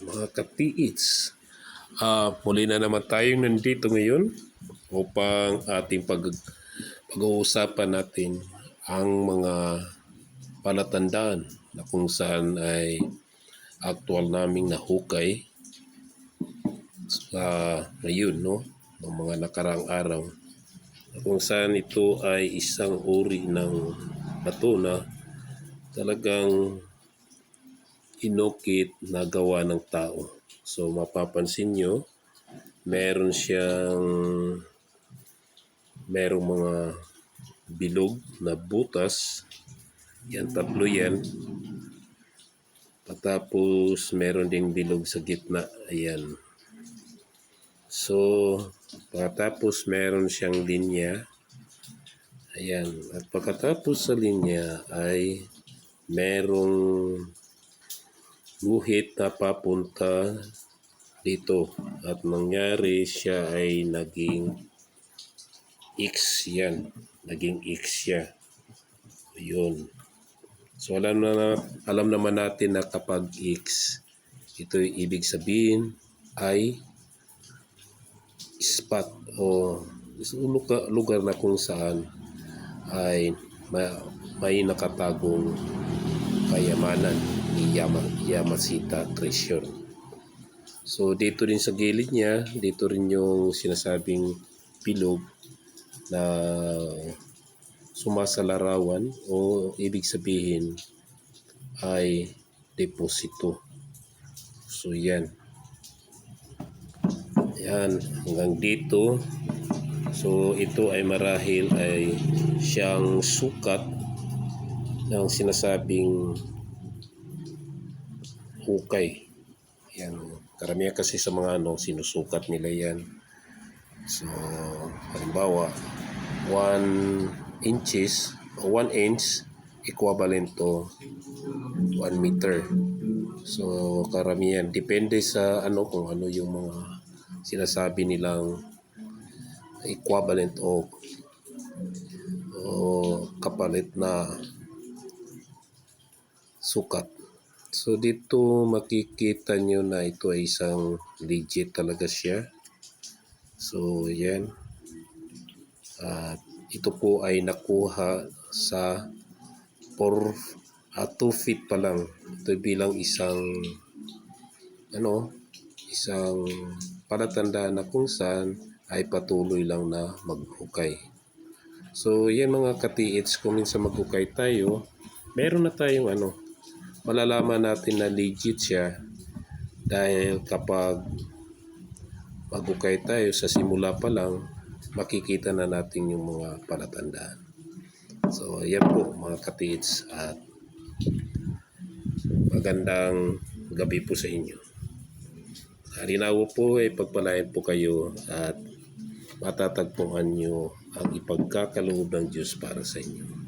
Mga katiits. Muli na naman tayong nandito ngayon upang ating pag-uusapan natin ang mga palatandaan na kung saan ay aktual naming nahukay sa ngayon, no? Ng mga nakaraang araw. Kung saan ito ay isang uri ng bato na talagang inukit na gawa ng tao. So mapapansin nyo, merong mga bilog na butas. Yan, tatlo yan. Patapos meron ding bilog sa gitna. Ayan. So pagkatapos meron siyang linya. Ayan. At pagkatapos sa linya ay merong guhit na papunta dito. At nangyari siya ay naging X yan. Naging X siya. Ayun. So alam naman natin na kapag X, ito ibig sabihin ay spot o lugar na kung saan ay may nakatagong kayamanan ni Yamashita Treasure. So dito rin sa gilid niya, dito rin yung sinasabing bilog na sumasalarawan o ibig sabihin ay deposito. So yan. Yan hanggang dito. So ito ay marahil ay siyang sukat ng sinasabing hukay. Yan. Karamihan kasi sa mga sinusukat nila yan. So halimbawa 1 inches o 1 inch equivalent to 1 meter. So karamihan depende sa kung ano yung mga sinasabi nilang equivalent o kapalit na sukat. So dito makikita nyo na ito ay isang legit talaga siya. So yan. Ito po ay nakuha sa 2 feet pa lang. Ito bilang isang palatandaan na kung saan ay patuloy lang na maghukay. So yan mga katiits, kung minsan maghukay tayo, meron na tayong malalaman natin na legit siya dahil kapag maghukay tayo sa simula pa lang, makikita na natin yung mga palatandaan. So yan po mga katiits at magandang gabi po sa inyo. Harinawa po ay pagpalain po kayo at matatagpuan nyo ang ipagkakaloob ng Diyos para sa inyo.